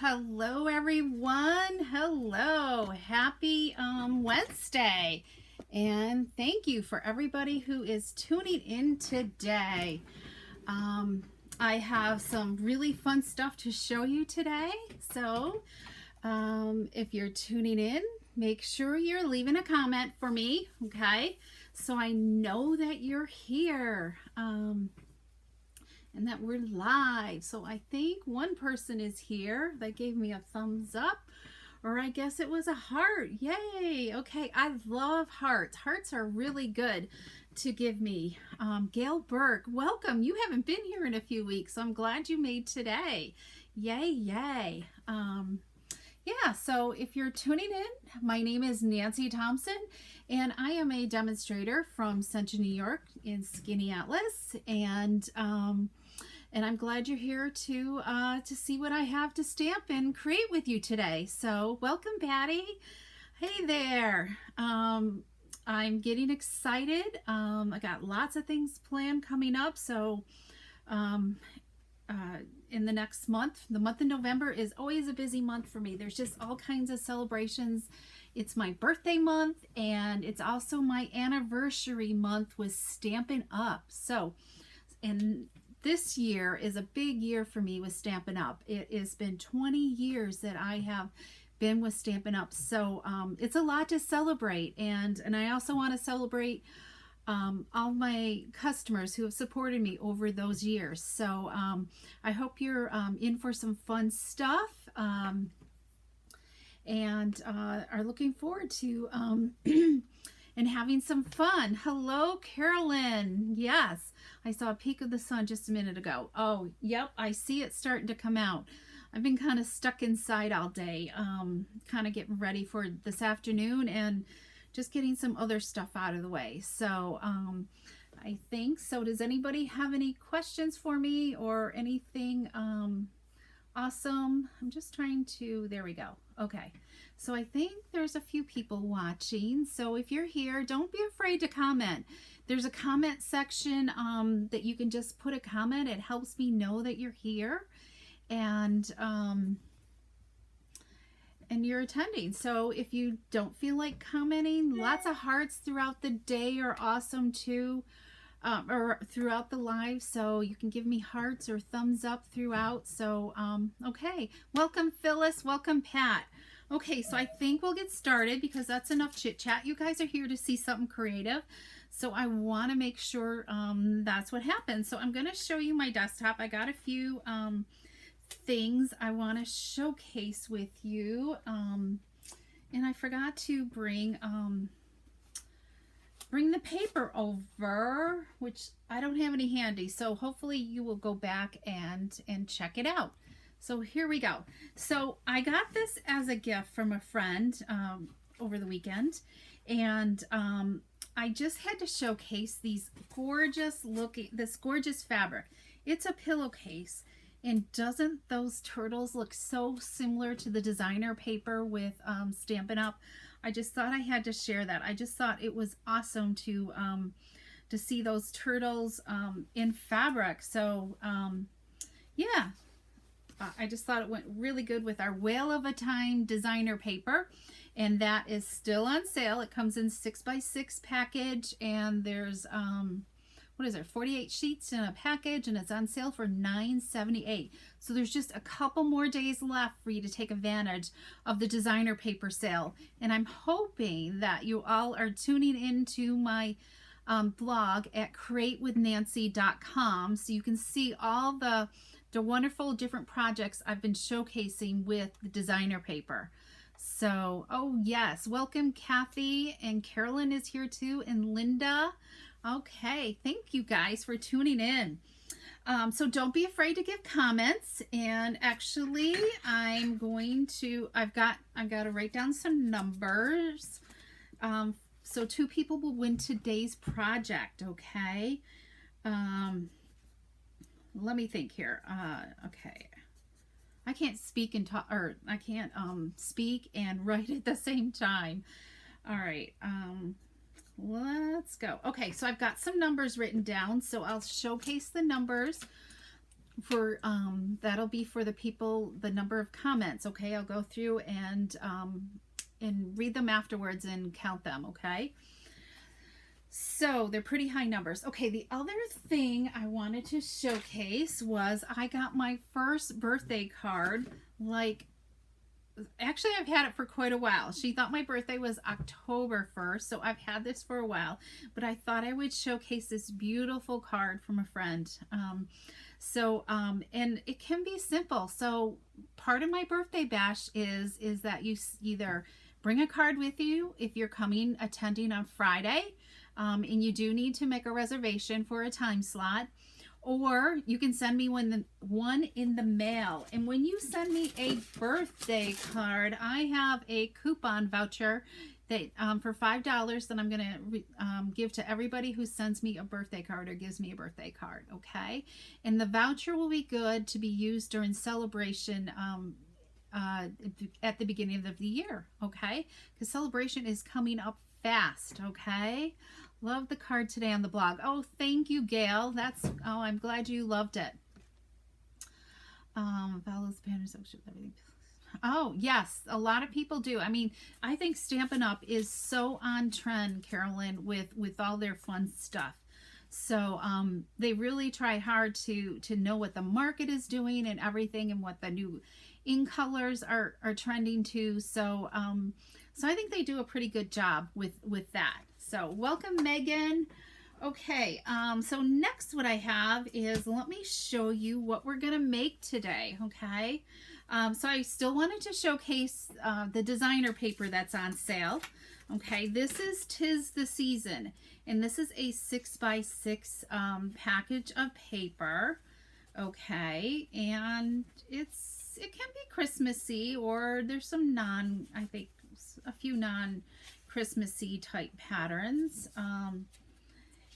Hello everyone. Hello. Happy Wednesday. And thank you for everybody who is tuning in today. I have some really fun stuff to show you today. So if you're tuning in, make sure you're leaving a comment for me, okay? So I know that you're here. And that we're live. So I think one person is here that gave me a thumbs up, or I guess it was a heart. Yay. Okay, I love hearts. Hearts are really good to give me. Gail Burke, welcome. You haven't been here in a few weeks, so I'm glad you made today. Yay, yay. Yeah, so if you're tuning in, my name is Nancy Thompson, and I am a demonstrator from Central New York in Skinny Atlas, and I'm glad you're here to see what I have to stamp and create with you today. So welcome, Patty. Hey there. I'm getting excited. I got lots of things planned coming up, so in the next month. The month of November is always a busy month for me. There's just all kinds of celebrations. It's my birthday month, and it's also my anniversary month with Stampin' Up. So, and this year is a big year for me with Stampin' Up. It has been 20 years that I have been with Stampin' Up. So it's a lot to celebrate, and I also want to celebrate all my customers who have supported me over those years. So I hope you're in for some fun stuff and are looking forward to and having some fun. Hello, Carolyn. Yes, I saw a peek of the sun just a minute ago. Oh, yep, I see it starting to come out. I've been kind of stuck inside all day, kind of getting ready for this afternoon and just getting some other stuff out of the way. So I think so. Does anybody have any questions for me or anything awesome? I'm just trying to, there we go. Okay. So I think there's a few people watching. So if you're here, don't be afraid to comment. There's a comment section that you can just put a comment. It helps me know that you're here and you're attending. So if you don't feel like commenting, lots of hearts throughout the day are awesome too, or throughout the live. So you can give me hearts or thumbs up throughout. So okay, welcome Phyllis, welcome Pat. Okay, so I think we'll get started because that's enough chit chat. You guys are here to see something creative, so I want to make sure that's what happens. So I'm going to show you my desktop. I got a few things I want to showcase with you, and I forgot to bring the paper over, which I don't have any handy, so hopefully you will go back and check it out. So here we go. So I got this as a gift from a friend over the weekend, and I just had to showcase this gorgeous fabric. It's a pillowcase. And doesn't those turtles look so similar to the designer paper with Stampin' Up? I just thought I had to share that. I just thought it was awesome to see those turtles in fabric. So yeah, I just thought it went really good with our Whale of a Time designer paper, and that is still on sale. It comes in 6x6 package, and there's what is there, 48 sheets in a package, and it's on sale for $9.78. So there's just a couple more days left for you to take advantage of the designer paper sale. And I'm hoping that you all are tuning into my blog at createwithnancy.com so you can see all the wonderful different projects I've been showcasing with the designer paper. So, oh yes, welcome Kathy, and Carolyn is here too, and Linda. Okay, thank you guys for tuning in. So don't be afraid to give comments, and actually I've got to write down some numbers. So 2 people will win today's project, okay? Let me think here. Okay. I can't speak and talk, or I can't speak and write at the same time. All right. Let's go. Okay, so I've got some numbers written down, so I'll showcase the numbers for that'll be for the people, the number of comments. Okay, I'll go through and read them afterwards and count them. Okay, so they're pretty high numbers. Okay, the other thing I wanted to showcase was I got my first birthday card. Like, actually, I've had it for quite a while. She thought my birthday was October 1st, so I've had this for a while, but I thought I would showcase this beautiful card from a friend. And it can be simple. So part of my birthday bash is that you either bring a card with you if you're attending on Friday, and you do need to make a reservation for a time slot, or you can send me one in the mail. And when you send me a birthday card, I have a coupon voucher that for $5 that I'm going to give to everybody who sends me a birthday card or gives me a birthday card. Okay, and the voucher will be good to be used during celebration at the beginning of the year. Okay, because celebration is coming up fast. Okay, love the card today on the blog. Oh, thank you, Gail. I'm glad you loved it. Follows banners, everything. Oh, yes, a lot of people do. I mean, I think Stampin' Up! Is so on trend, Carolyn, with all their fun stuff. So they really try hard to know what the market is doing and everything, and what the new ink colors are trending to. So so I think they do a pretty good job with that. So welcome, Megan. Okay, so next what I have is, let me show you what we're gonna make today. Okay, so I still wanted to showcase the designer paper that's on sale. Okay, this is 'Tis the Season, and this is a 6x6 package of paper. Okay, and it can be Christmassy, or there's some I think a few non-Christmassy type patterns.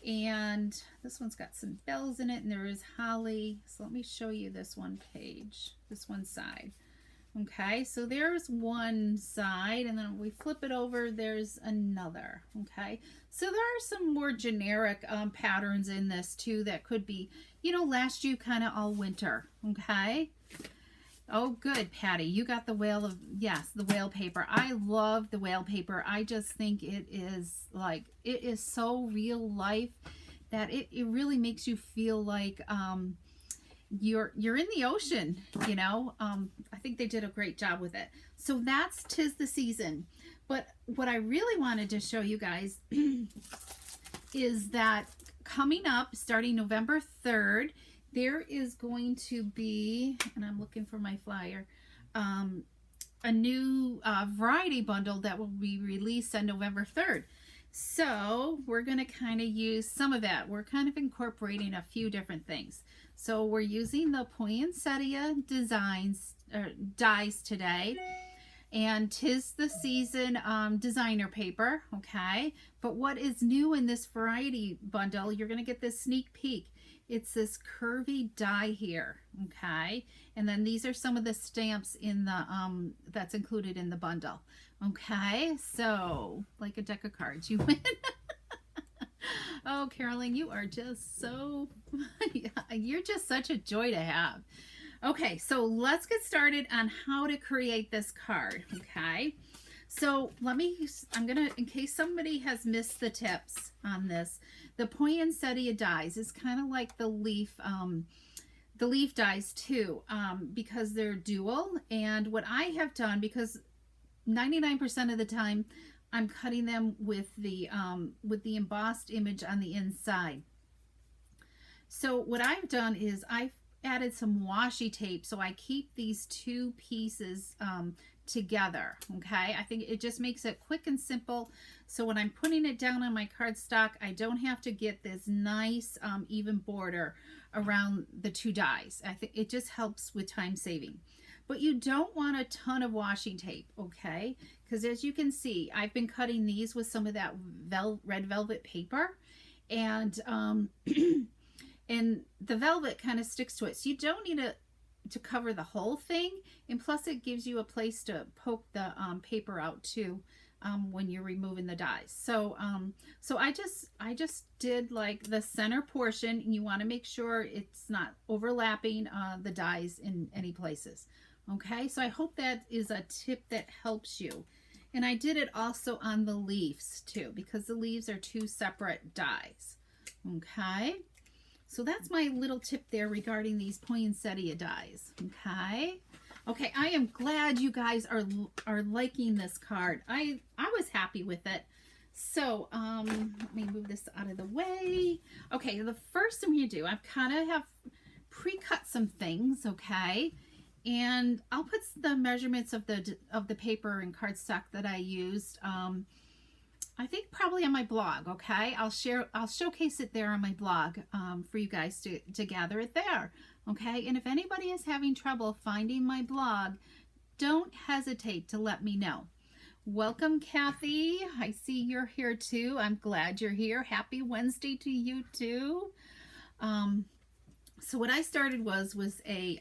And this one's got some bells in it, and there is holly. So let me show you this one page, this one side. Okay, so there's one side, and then we flip it over, there's another. Okay, so there are some more generic patterns in this too that could be, last you kind of all winter. Okay. Oh, good, Patty. You got the the whale paper. I love the whale paper. I just think it is so real life that it really makes you feel like you're in the ocean, I think they did a great job with it. So that's 'Tis the Season. But what I really wanted to show you guys is that coming up, starting November 3rd, there is going to be, and I'm looking for my flyer, a new variety bundle that will be released on November 3rd. So we're going to kind of use some of that. We're kind of incorporating a few different things. So we're using the poinsettia dies today, and 'Tis the Season designer paper. Okay, but what is new in this variety bundle, you're going to get this sneak peek. It's this curvy die here. Okay, and then these are some of the stamps in the that's included in the bundle. Okay, so like a deck of cards, you win. Oh, Carolyn, you are just you're just such a joy to have. Okay, so let's get started on how to create this card. Okay, so I'm gonna, in case somebody has missed the tips on this, the poinsettia dies is kind of like the leaf dies too, because they're dual. And what I have done, because 99% of the time I'm cutting them with the embossed image on the inside. So what I've done is I've added some washi tape, so I keep these two pieces together. Okay, I think it just makes it quick and simple. So when I'm putting it down on my cardstock, I don't have to get this nice even border around the two dies. I think it just helps with time saving. But you don't want a ton of washi tape, okay? Because as you can see, I've been cutting these with some of that red velvet paper, and and the velvet kind of sticks to it. So you don't need to cover the whole thing, and plus it gives you a place to poke the paper out too, when you're removing the dies. So so I just did like the center portion, and you want to make sure it's not overlapping the dies in any places. Okay, so I hope that is a tip that helps you. And I did it also on the leaves too, because the leaves are two separate dies. Okay, so that's my little tip there regarding these poinsettia dies. Okay. Okay, I am glad you guys are liking this card. I was happy with it. So let me move this out of the way. Okay, the first thing we do, I've kind of have pre-cut some things, okay? And I'll put the measurements of the paper and cardstock that I used. I think probably on my blog, okay? I'll showcase it there on my blog for you guys to gather it there. Okay, and if anybody is having trouble finding my blog, don't hesitate to let me know. Welcome, Kathy. I see you're here too. I'm glad you're here. Happy Wednesday to you too. So what I started was a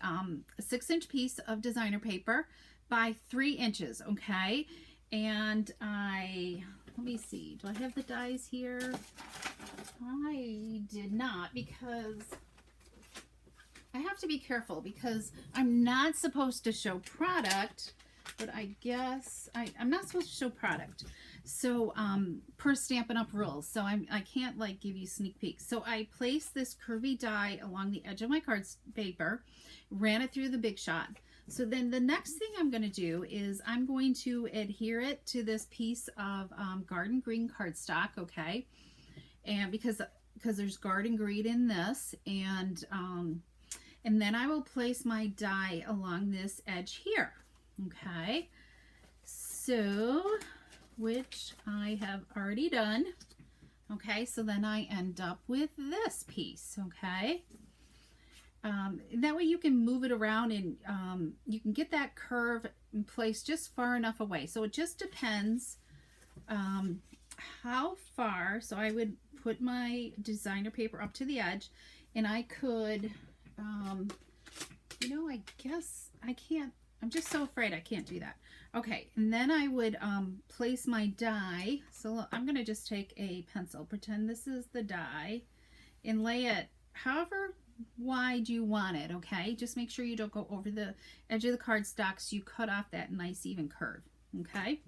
6-inch piece of designer paper by 3 inches, okay? And let me see, do I have the dies here? I did not, because I have to be careful because I'm not supposed to show product, but I guess I'm not supposed to show product. So per Stampin' Up! Rules, so I can't like give you sneak peeks. So I placed this curvy die along the edge of my card paper, ran it through the Big Shot. So then the next thing I'm going to do is I'm going to adhere it to this piece of garden green cardstock, okay? And because there's garden green in this, and then I will place my die along this edge here, okay? So, which I have already done, okay? So then I end up with this piece, okay? That way you can move it around, and you can get that curve in place just far enough away. So it just depends how far. So I would put my designer paper up to the edge, and I could... you know, I guess I can't, I'm just so afraid I can't do that. Okay, and then I would place my die. So I'm going to just take a pencil, pretend this is the die, and lay it however wide you want it, okay? Just make sure you don't go over the edge of the cardstock, so you cut off that nice even curve, okay?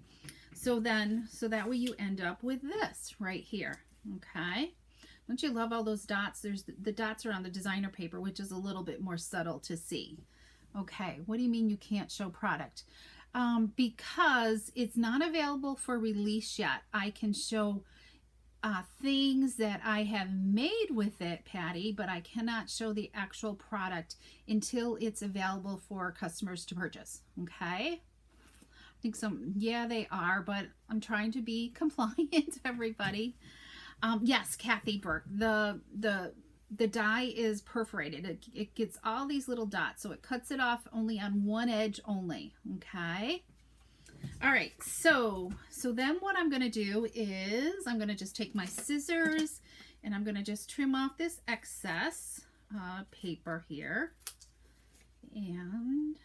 So that way you end up with this right here, okay? Don't you love all those dots? There's the dots are on the designer paper, which is a little bit more subtle to see. Okay, what do you mean you can't show product? Because it's not available for release yet. I can show things that I have made with it, Patty, but I cannot show the actual product until it's available for customers to purchase. Okay? I think some, yeah, they are, but I'm trying to be compliant, everybody. Yes, Kathy Burke, the die is perforated. It gets all these little dots, so it cuts it off only on one edge only, okay? All right, so then what I'm going to do is I'm going to just take my scissors, and I'm going to just trim off this excess paper here, and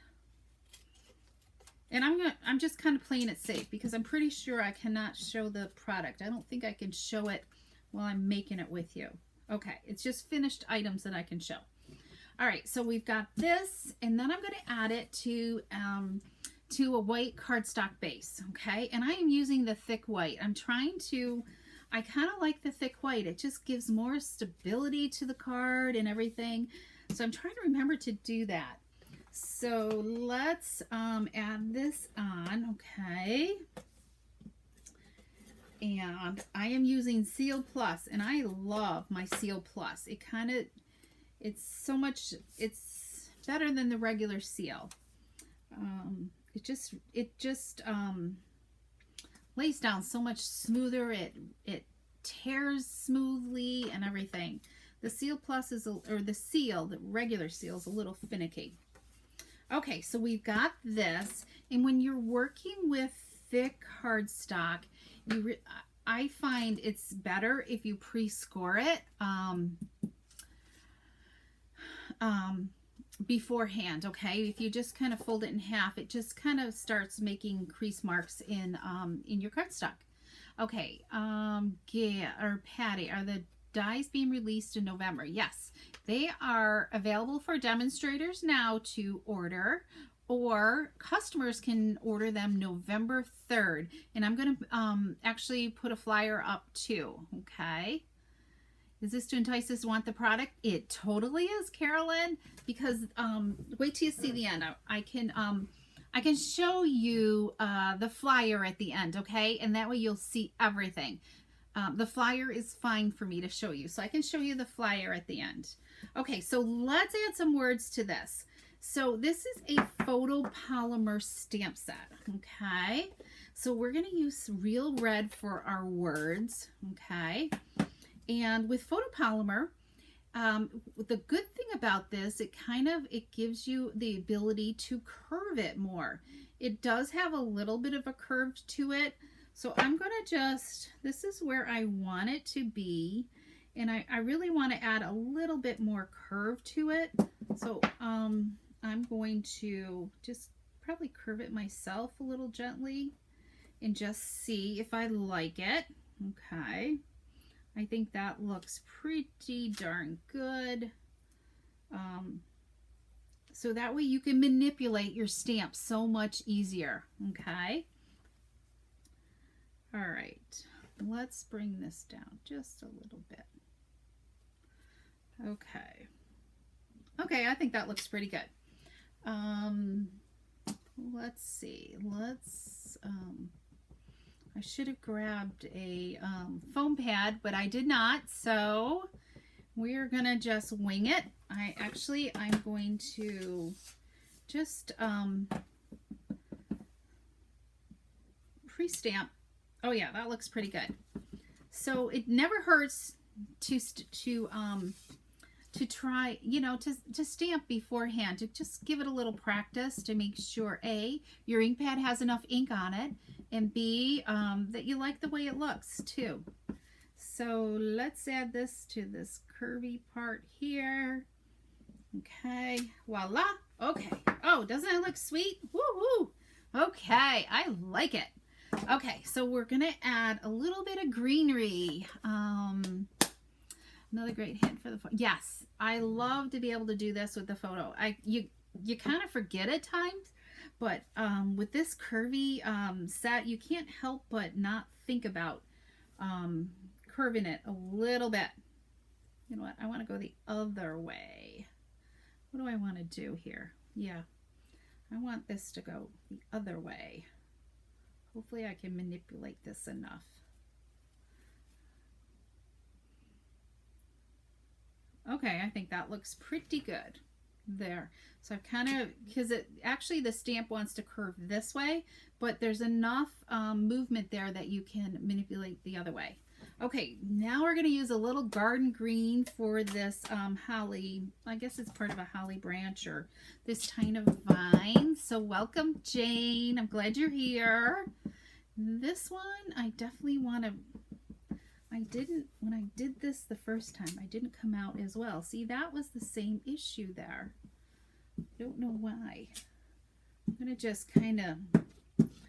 I'm just kind of playing it safe because I'm pretty sure I cannot show the product. I don't think I can show it while I'm making it with you. Okay, it's just finished items that I can show. All right, so we've got this, and then I'm going to add it to a white cardstock base, okay? And I am using the thick white. I kind of like the thick white. It just gives more stability to the card and everything. So I'm trying to remember to do that. So let's add this on, okay? And I am using Seal Plus, and I love my Seal Plus. It's so much, it's better than the regular seal. It just lays down so much smoother. It tears smoothly and everything. The Seal Plus the regular seal is a little finicky. Okay, so we've got this, and when you're working with thick cardstock, I find it's better if you pre-score it. beforehand. Okay, if you just kind of fold it in half, it just kind of starts making crease marks in your cardstock. Okay, Patty, are the dies being released in November? Yes, they are available for demonstrators now to order, or customers can order them November 3rd. And I'm going to actually put a flyer up too. Okay. Is this to entice us to want the product? It totally is, Carolyn, because wait till you see the end. I can show you the flyer at the end, okay? And that way you'll see everything. The flyer is fine for me to show you, so I can show you the flyer at the end. Okay, so let's add some words to this. So this is a photopolymer stamp set, okay? So we're going to use real red for our words, okay? And with photopolymer, the good thing about this, it gives you the ability to curve it more. It does have a little bit of a curve to it. So I'm going to this is where I want it to be. And I really want to add a little bit more curve to it. So I'm going to just probably curve it myself a little gently and just see if I like it. Okay. I think that looks pretty darn good. So that way you can manipulate your stamp so much easier. Okay. All right. Let's bring this down just a little bit. Okay. Okay, I think that looks pretty good. Let's see. I should have grabbed a foam pad, but I did not. So we're gonna just wing it. I'm going to just pre-stamp. Oh yeah, that looks pretty good. So it never hurts to try, to stamp beforehand, to just give it a little practice to make sure A, your ink pad has enough ink on it, and B, that you like the way it looks too. So let's add this to this curvy part here. Okay, voila. Okay. Oh, doesn't it look sweet? Woo-hoo. Okay, I like it. Okay, so we're gonna add a little bit of greenery. Another great hint for the photo. Yes, I love to be able to do this with the photo. You kind of forget at times, but with this curvy set, you can't help but not think about curving it a little bit. You know what? I want to go the other way. What do I want to do here? Yeah, I want this to go the other way. Hopefully I can manipulate this enough. Okay, I think that looks pretty good there. So I've kind of, because the stamp wants to curve this way, but there's enough movement there that you can manipulate the other way. Okay, now we're going to use a little garden green for this holly. I guess it's part of a holly branch or this kind of vine. So welcome, Jane. I'm glad you're here. This one, I definitely want to, when I did this the first time, I didn't come out as well. See, that was the same issue there. I don't know why. I'm going to just kind of,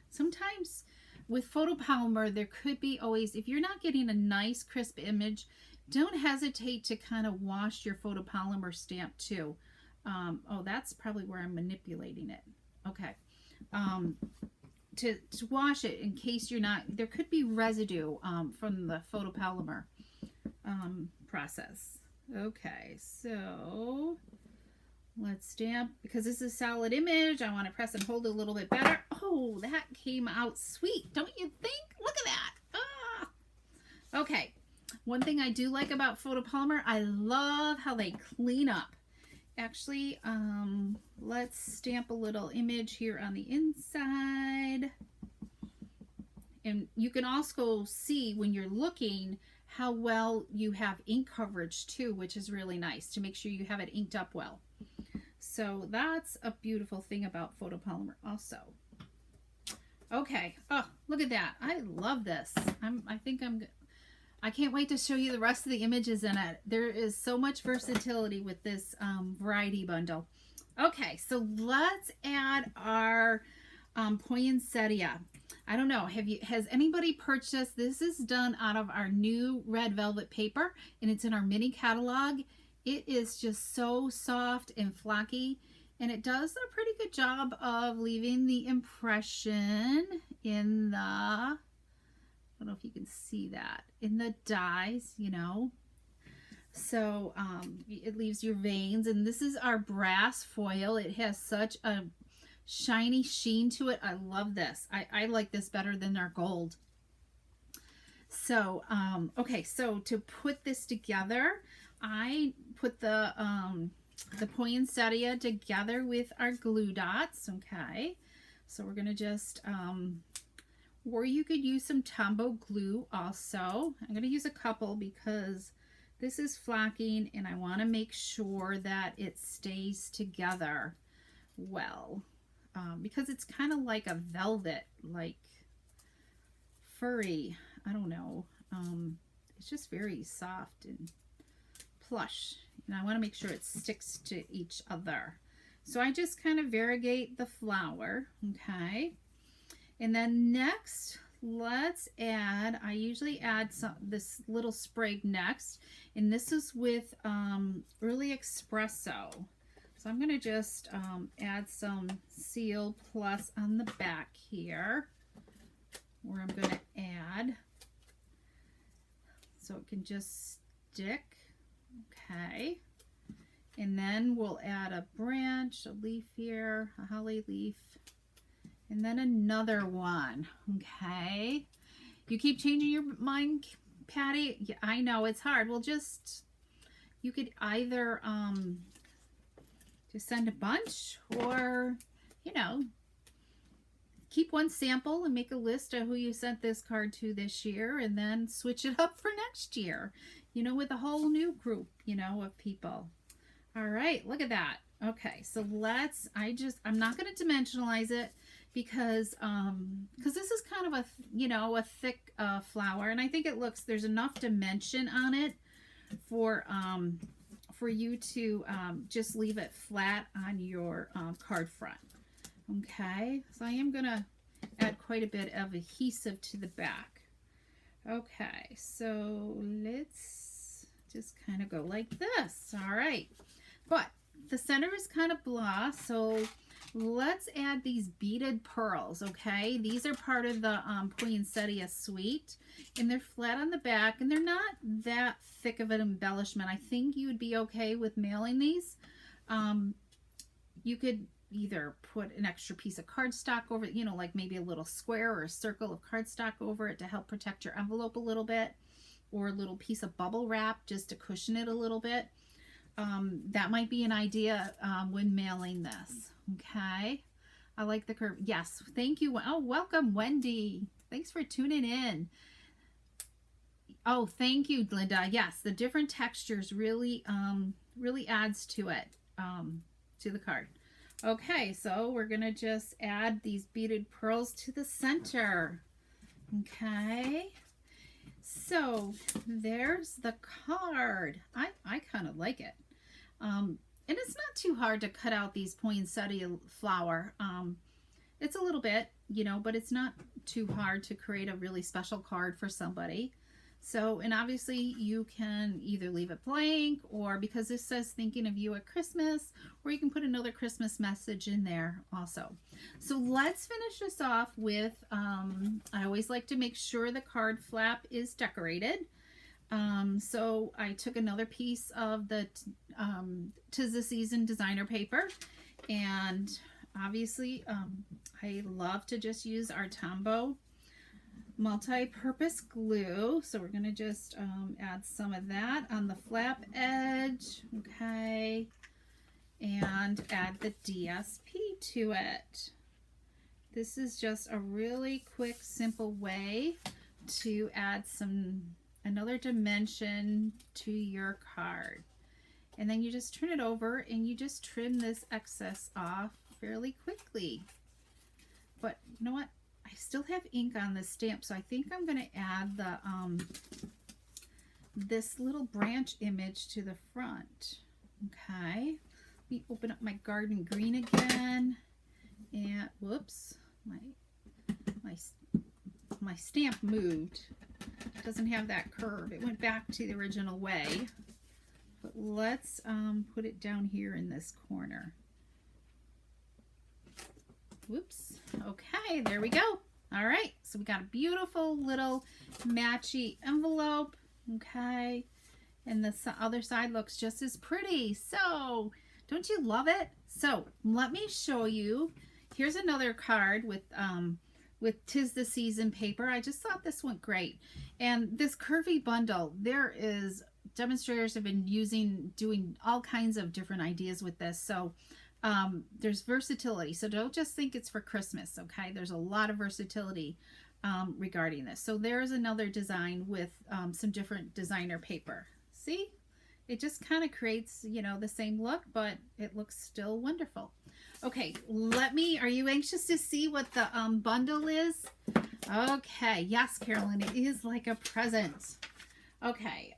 sometimes with photopolymer, there could be always, if you're not getting a nice crisp image, don't hesitate to kind of wash your photopolymer stamp too. Oh, that's probably where I'm manipulating it. Okay. To wash it in case you're not, there could be residue from the photopolymer process. Okay, so let's stamp, because this is a solid image, I want to press and hold it a little bit better. Oh, that came out sweet, don't you think? Look at that. Ah! Okay, one thing I do like about photopolymer, I love how they clean up. Actually, let's stamp a little image here on the inside. And you can also see when you're looking how well you have ink coverage too, which is really nice to make sure you have it inked up well. So that's a beautiful thing about photopolymer also. Okay, oh, look at that. I love this. I can't wait to show you the rest of the images in it. There is so much versatility with this variety bundle. Okay, so let's add our poinsettia. I don't know, has anybody purchased, this is done out of our new red velvet paper, and it's in our mini catalog. It is just so soft and flocky, and it does a pretty good job of leaving the impression in the, I don't know if you can see that, in the dies, you know. So it leaves your veins, and this is our brass foil. It has such a shiny sheen to it. I love this. I like this better than our gold. So okay, so to put this together, I put the poinsettia together with our glue dots. Okay, so we're gonna just or you could use some Tombow glue also. I'm gonna use a couple because this is flocking and I want to make sure that it stays together well, because it's kind of like a velvet, like furry, I don't know, it's just very soft and plush, and I want to make sure it sticks to each other. So I just kind of variegate the flower. Okay, and then next let's add, I usually add this little sprig next, and this is with early espresso. So I'm going to just add some Seal Plus on the back here, where I'm going to add so it can just stick. Okay, and then we'll add a branch, a leaf here, a holly leaf, and then another one. Okay, you keep changing your mind, Patty. Yeah, I know it's hard. Well, just, you could either just send a bunch, or, you know, keep one sample and make a list of who you sent this card to this year, and then switch it up for next year, you know, with a whole new group, you know, of people. All right, look at that. Okay, so let's, I'm not going to dimensionalize it because this is kind of a, you know, a thick flower, and I think it looks, there's enough dimension on it for you to just leave it flat on your card front. Okay, so I am going to add quite a bit of adhesive to the back. Okay, so let's just kind of go like this. All right, but the center is kind of blah, so let's add these beaded pearls. Okay, these are part of the poinsettia suite, and they're flat on the back, and they're not that thick of an embellishment. I think you would be okay with mailing these. You could either put an extra piece of cardstock over it, you know, like maybe a little square or a circle of cardstock over it to help protect your envelope a little bit, or a little piece of bubble wrap just to cushion it a little bit. That might be an idea when mailing this. Okay, I like the curve. Yes, thank you. Oh, welcome, Wendy. Thanks for tuning in. Oh, thank you, Linda. Yes, the different textures really really adds to it, to the card. Okay, so we're gonna just add these beaded pearls to the center. Okay, so there's the card. I kind of like it. And it's not too hard to cut out these poinsettia flower. It's a little bit, you know, but it's not too hard to create a really special card for somebody. So, and obviously you can either leave it blank, or because this says thinking of you at Christmas, or you can put another Christmas message in there also. So let's finish this off with, I always like to make sure the card flap is decorated. So I took another piece of the 'Tis the Season designer paper, and obviously I love to just use our Tombow multi-purpose glue. So we're going to just add some of that on the flap edge. Okay, and add the DSP to it. This is just a really quick, simple way to add another dimension to your card. And then you just turn it over and you just trim this excess off fairly quickly. But you know what? I still have ink on this stamp, so I think I'm going to add the this little branch image to the front. Okay, me open up my garden green again. And whoops, my stamp moved. It doesn't have that curve. It went back to the original way. But let's put it down here in this corner. Whoops. Okay, there we go. All right, so we got a beautiful little matchy envelope. Okay, and the other side looks just as pretty. So, don't you love it? So, let me show you. Here's another card with 'Tis the Season paper. I just thought this went great. And this Curvy Bundle, demonstrators have been doing all kinds of different ideas with this. So, there's versatility. So don't just think it's for Christmas, okay? There's a lot of versatility regarding this. So there's another design with some different designer paper. See? It just kind of creates, you know, the same look, but it looks still wonderful. Okay, are you anxious to see what the bundle is? Okay, yes, Carolyn, it is like a present. Okay,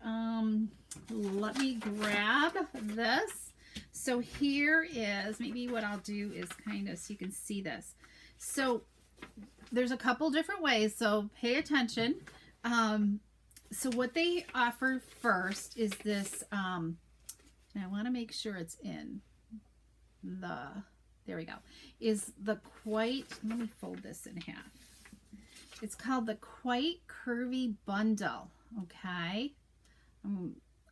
let me grab this. So here is, maybe what I'll do is kind of, so you can see this. So there's a couple different ways, so pay attention. So what they offer first is this, and I want to make sure it's in there we go, is the Quite, let me fold this in half. It's called the Quite Curvy Bundle, okay?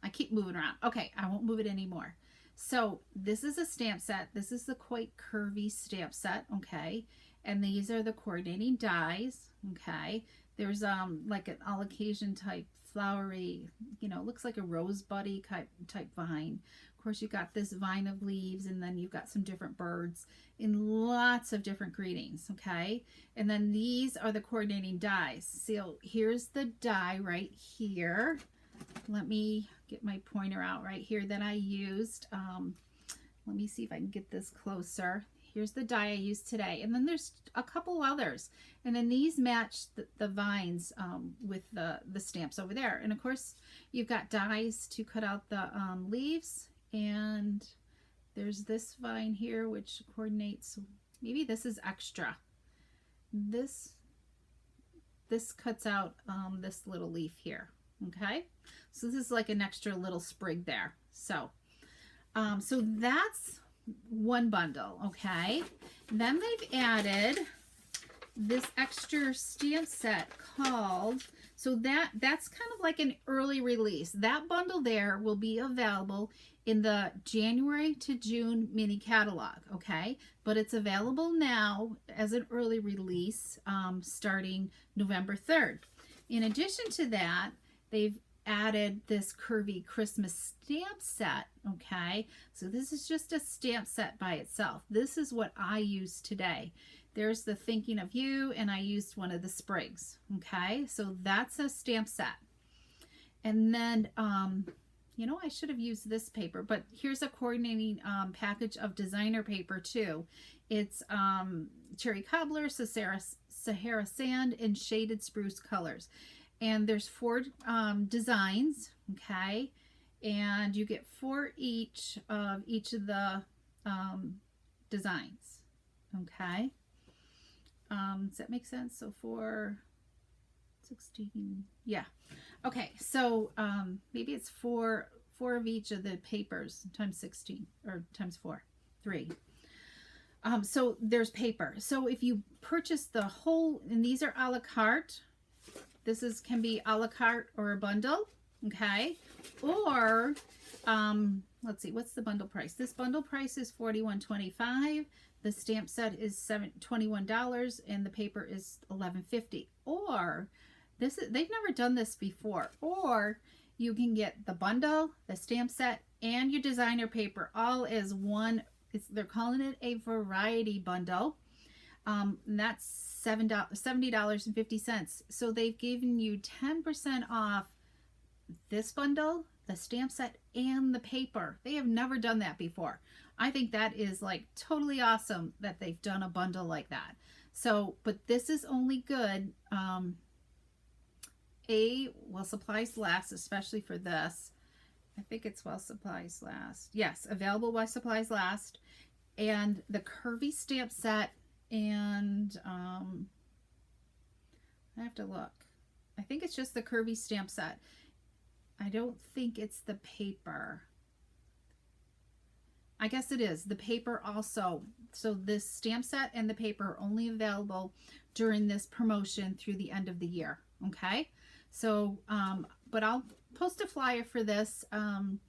I keep moving around. Okay, I won't move it anymore. So this is a stamp set. This is the Quite Curvy stamp set, okay? And these are the coordinating dies, okay? There's like an all occasion type flowery, you know, looks like a rosebuddy type vine. Of course, you got this vine of leaves, and then you've got some different birds in lots of different greetings, okay? And then these are the coordinating dies. So here's the die right here. Let me get my pointer out right here that I used. Let me see if I can get this closer. Here's the die I used today. And then there's a couple others. And then these match the vines with the stamps over there. And of course, you've got dies to cut out the leaves. And there's this vine here, which coordinates, maybe this is extra. This cuts out this little leaf here. Okay, so this is like an extra little sprig there. So that's one bundle. Okay, then they've added this extra stamp set called, so that's kind of like an early release. That bundle there will be available in the January to June mini catalog, okay? But it's available now as an early release starting November 3rd. In addition to that, they've added this Curvy Christmas stamp set, okay? So this is just a stamp set by itself. This is what I used today. There's the Thinking of You, and I used one of the sprigs, okay? So that's a stamp set. And then, you know, I should have used this paper, but here's a coordinating package of designer paper too. It's Cherry Cobbler, Sahara Sand, and Shaded Spruce colors. And there's 4 designs, okay? And you get 4 each of the designs, okay? Does that make sense? So 4, 16, yeah. Okay, so maybe it's 4 of each of the papers times 16, or times 4, 3. So there's paper. So if you purchase the whole, and these are a la carte, can be a la carte or a bundle, okay? Or, let's see, what's the bundle price? This bundle price is $41.25. The stamp set is $21, and the paper is $11.50. Or they've never done this before. Or you can get the bundle, the stamp set, and your designer paper all as one. They're calling it a variety bundle. And that's $70.50. So they've given you 10% off this bundle, the stamp set, and the paper. They have never done that before. I think that is like totally awesome that they've done a bundle like that. So, but this is only good, well, supplies last, especially for this. I think it's while supplies last. Yes, available while supplies last. And the Curvy stamp set, and I have to look. I think it's just the Curvy stamp set. I don't think it's the paper. I guess it is. The paper also. So this stamp set and the paper are only available during this promotion through the end of the year. Okay? So, but I'll post a flyer for this on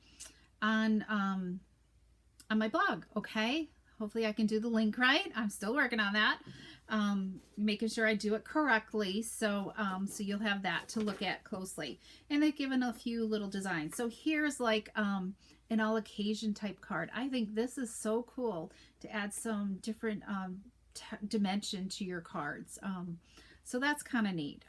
my blog, okay? Hopefully I can do the link right. I'm still working on that. Making sure I do it correctly. So, so you'll have that to look at closely. And they've given a few little designs. So here's like an all occasion type card. I think this is so cool to add some different dimension to your cards. So that's kind of neat.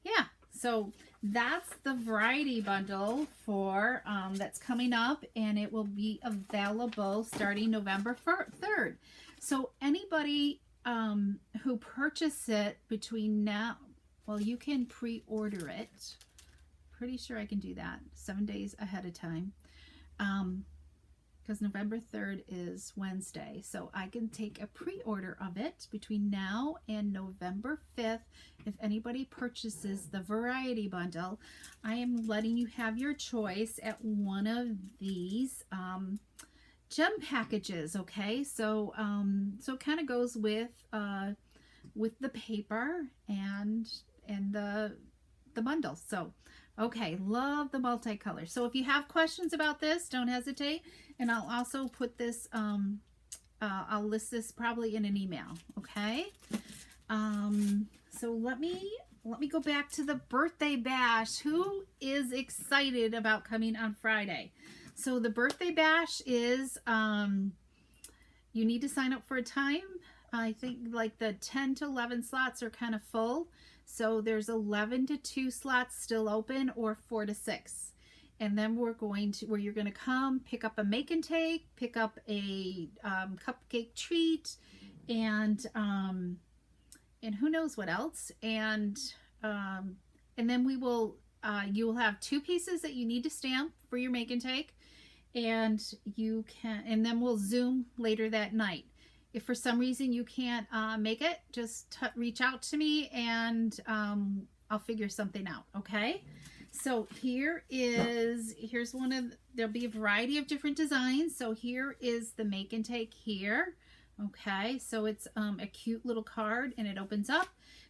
Yeah, so that's the variety bundle for that's coming up, and it will be available starting November 3rd. So anybody who purchase it between now, well, you can pre-order it. Pretty sure I can do that 7 days ahead of time. Because November 3rd is Wednesday. So I can take a pre-order of it between now and November 5th. If anybody purchases the variety bundle, I am letting you have your choice at one of these gem packages, okay? So so it kind of goes with the paper and the bundle. So okay, love the multicolor. So if you have questions about this, don't hesitate. And I'll also put this, I'll list this probably in an email, okay? So let me go back to the birthday bash. Who is excited about coming on Friday? So the birthday bash is, you need to sign up for a time. I think like the 10 to 11 slots are kind of full. So there's 11 to 2 slots still open, or 4 to 6. And then we're going to, where you're going to come, pick up a make and take, pick up a cupcake treat, and who knows what else. And then we will, you will have 2 pieces that you need to stamp for your make and take. And you can, and then we'll Zoom later that night. If for some reason you can't make it, just reach out to me, and I'll figure something out, okay? So here's one of, there'll be a variety of different designs. So here is the make and take here, okay? So it's a cute little card, and it opens up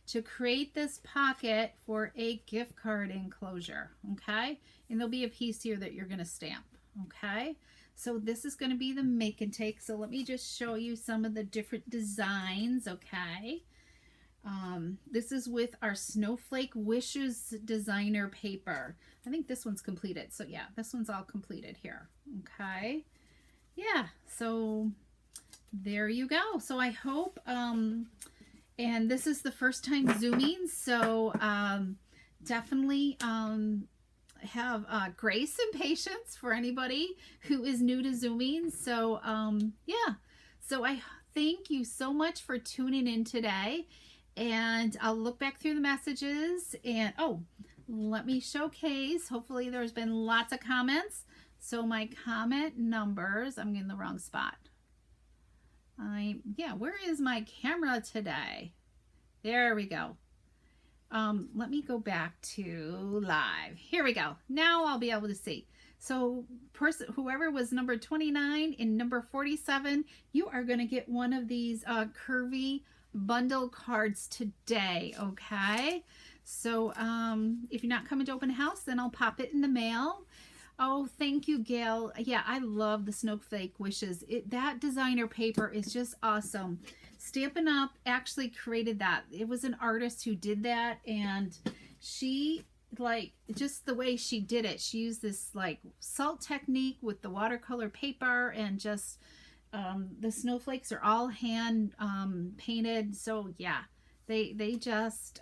to create this pocket for a gift card enclosure, okay? And there'll be a piece here that you're gonna stamp, okay? So this is going to be the make and take. So let me just show you some of the different designs, okay? This is with our Snowflake Wishes designer paper. I think this one's completed. So yeah, this one's all completed here, okay? Yeah, so there you go. So I hope, and this is the first time Zooming, so definitely have grace and patience for anybody who is new to Zooming. So yeah, so I thank you so much for tuning in today, and I'll look back through the messages, and oh, let me showcase, hopefully there's been lots of comments. So my comment numbers, I'm in the wrong spot. Yeah, where is my camera today? There we go. Let me go back to live. Here we go. Now I'll be able to see. So whoever was number 29 and number 47, you are going to get one of these Curvy bundle cards today, okay? So if you're not coming to open house, then I'll pop it in the mail. Oh, thank you, Gail. Yeah, I love the Snowflake Wishes. That designer paper is just awesome. Stampin' Up! Actually created that. It was an artist who did that, and she, like, just the way she did it, she used this like salt technique with the watercolor paper, and just the snowflakes are all hand painted. So yeah, they just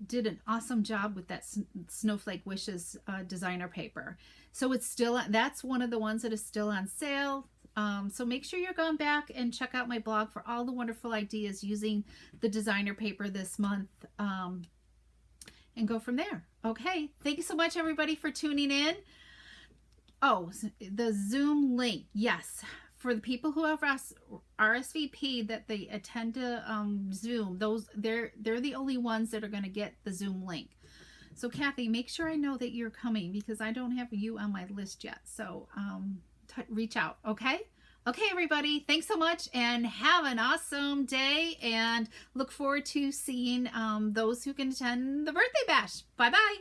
did an awesome job with that Snowflake Wishes designer paper. So it's still, that's one of the ones that is still on sale. So make sure you're going back and check out my blog for all the wonderful ideas using the designer paper this month. and go from there. Okay, thank you so much, everybody, for tuning in. Oh, the Zoom link, yes, for the people who have RSVP that they attend to Zoom, those they're the only ones that are going to get the Zoom link. So Kathy, make sure I know that you're coming, because I don't have you on my list yet. So reach out, okay? Okay, everybody, thanks so much, and have an awesome day, and look forward to seeing those who can attend the birthday bash. Bye-bye.